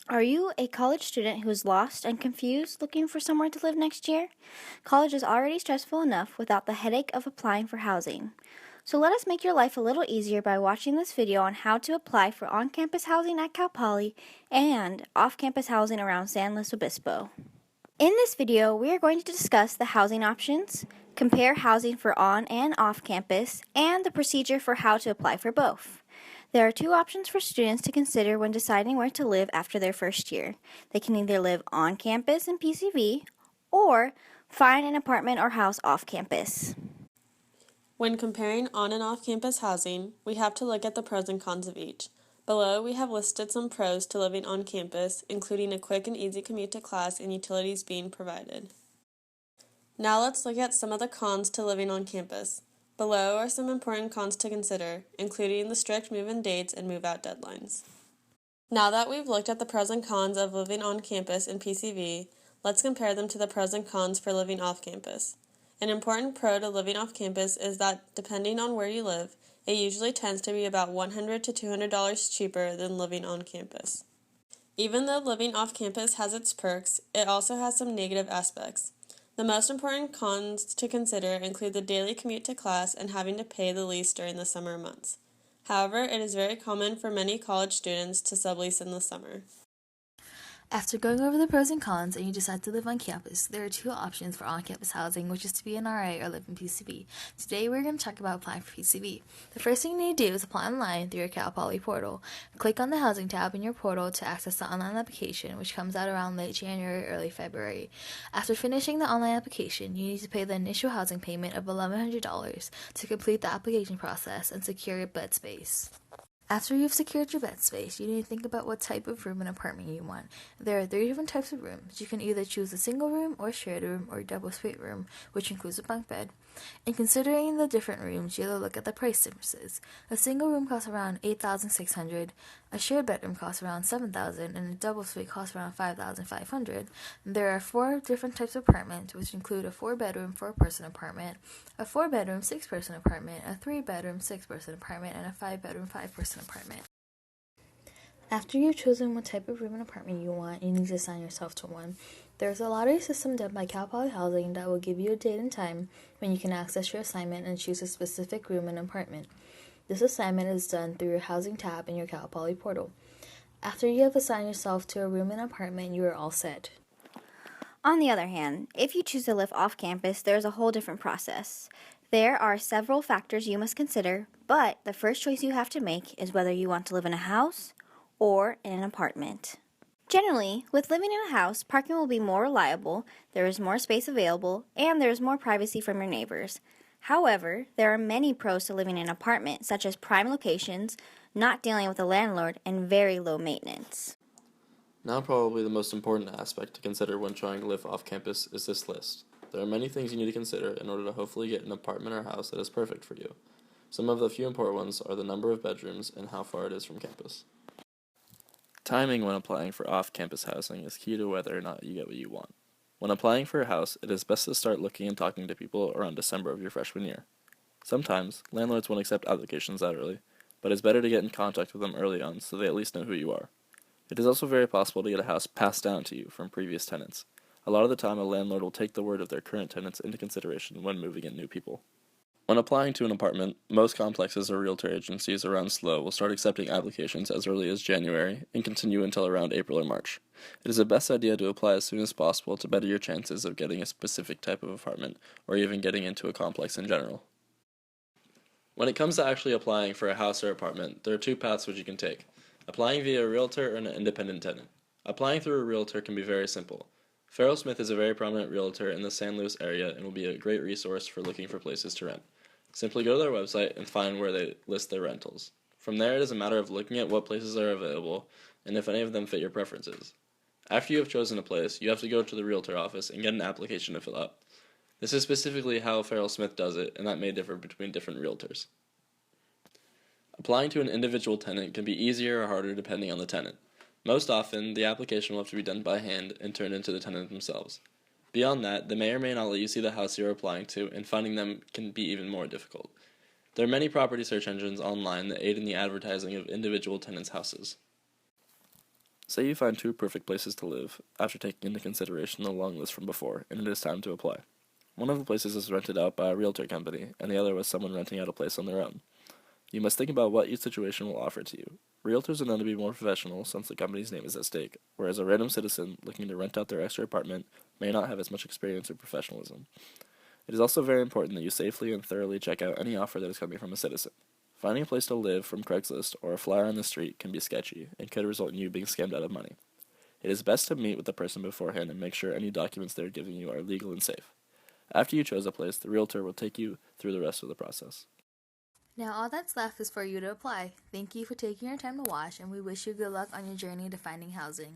Are you a college student who is lost and confused looking for somewhere to live next year? College is already stressful enough without the headache of applying for housing. So let us make your life a little easier by watching this video on how to apply for on-campus housing at Cal Poly and off-campus housing around San Luis Obispo. In this video, we are going to discuss the housing options, compare housing for on and off campus, and the procedure for how to apply for both. There are two options for students to consider when deciding where to live after their first year. They can either live on campus in PCV or find an apartment or house off campus. When comparing on and off-campus housing, we have to look at the pros and cons of each. Below, we have listed some pros to living on campus, including a quick and easy commute to class and utilities being provided. Now let's look at some of the cons to living on campus. Below are some important cons to consider, including the strict move-in dates and move-out deadlines. Now that we've looked at the pros and cons of living on campus in PCV, let's compare them to the pros and cons for living off campus. An important pro to living off campus is that, depending on where you live, it usually tends to be about $100 to $200 cheaper than living on campus. Even though living off campus has its perks, it also has some negative aspects. The most important cons to consider include the daily commute to class and having to pay the lease during the summer months. However, it is very common for many college students to sublease in the summer. After going over the pros and cons and you decide to live on campus, there are two options for on-campus housing, which is to be an RA or live in PCV. Today we're going to talk about applying for PCV. The first thing you need to do is apply online through your Cal Poly portal. Click on the housing tab in your portal to access the online application, which comes out around late January, early February. After finishing the online application, you need to pay the initial housing payment of $1,100 to complete the application process and secure your bed space. After you've secured your bed space, you need to think about what type of room and apartment you want. There are 3 different types of rooms. You can either choose a single room or shared room or double suite room, which includes a bunk bed. In considering the different rooms, you have to look at the price differences. A single room costs around $8,600, a shared bedroom costs around $7,000, and a double suite costs around $5,500. There are 4 different types of apartments, which include a 4-bedroom, 4-person apartment, a 4-bedroom, 6-person apartment, a 3-bedroom, 6-person apartment, and a 5-bedroom, 5-person apartment. After you've chosen what type of room and apartment you want, you need to assign yourself to one. There's a lottery system done by Cal Poly Housing that will give you a date and time when you can access your assignment and choose a specific room and apartment. This assignment is done through your housing tab in your Cal Poly portal. After you have assigned yourself to a room and apartment, you are all set. On the other hand, if you choose to live off campus, there's a whole different process. There are several factors you must consider, but the first choice you have to make is whether you want to live in a house or in an apartment. Generally, with living in a house, parking will be more reliable, there is more space available, and there is more privacy from your neighbors. However, there are many pros to living in an apartment, such as prime locations, not dealing with a landlord, and very low maintenance. Now probably the most important aspect to consider when trying to live off campus is this list. There are many things you need to consider in order to hopefully get an apartment or house that is perfect for you. Some of the few important ones are the number of bedrooms and how far it is from campus. Timing when applying for off-campus housing is key to whether or not you get what you want. When applying for a house, it is best to start looking and talking to people around December of your freshman year. Sometimes, landlords won't accept applications that early, but it's better to get in contact with them early on so they at least know who you are. It is also very possible to get a house passed down to you from previous tenants. A lot of the time, a landlord will take the word of their current tenants into consideration when moving in new people. When applying to an apartment, most complexes or realtor agencies around SLO will start accepting applications as early as January and continue until around April or March. It is the best idea to apply as soon as possible to better your chances of getting a specific type of apartment or even getting into a complex in general. When it comes to actually applying for a house or apartment, there are 2 paths which you can take: applying via a realtor or an independent tenant. Applying through a realtor can be very simple. Farrell Smith is a very prominent realtor in the San Luis area and will be a great resource for looking for places to rent. Simply go to their website and find where they list their rentals. From there, it is a matter of looking at what places are available and if any of them fit your preferences. After you have chosen a place, you have to go to the realtor office and get an application to fill out. This is specifically how Farrell Smith does it, and that may differ between different realtors. Applying to an individual tenant can be easier or harder depending on the tenant. Most often, the application will have to be done by hand and turned into the tenant themselves. Beyond that, they may or may not let you see the house you're applying to, and finding them can be even more difficult. There are many property search engines online that aid in the advertising of individual tenants' houses. Say you find two perfect places to live after taking into consideration the long list from before, and it is time to apply. One of the places is rented out by a realtor company, and the other was someone renting out a place on their own. You must think about what each situation will offer to you. Realtors are known to be more professional since the company's name is at stake, whereas a random citizen looking to rent out their extra apartment may not have as much experience or professionalism. It is also very important that you safely and thoroughly check out any offer that is coming from a citizen. Finding a place to live from Craigslist or a flyer on the street can be sketchy and could result in you being scammed out of money. It is best to meet with the person beforehand and make sure any documents they are giving you are legal and safe. After you chose a place, the realtor will take you through the rest of the process. Now all that's left is for you to apply. Thank you for taking your time to watch, and we wish you good luck on your journey to finding housing.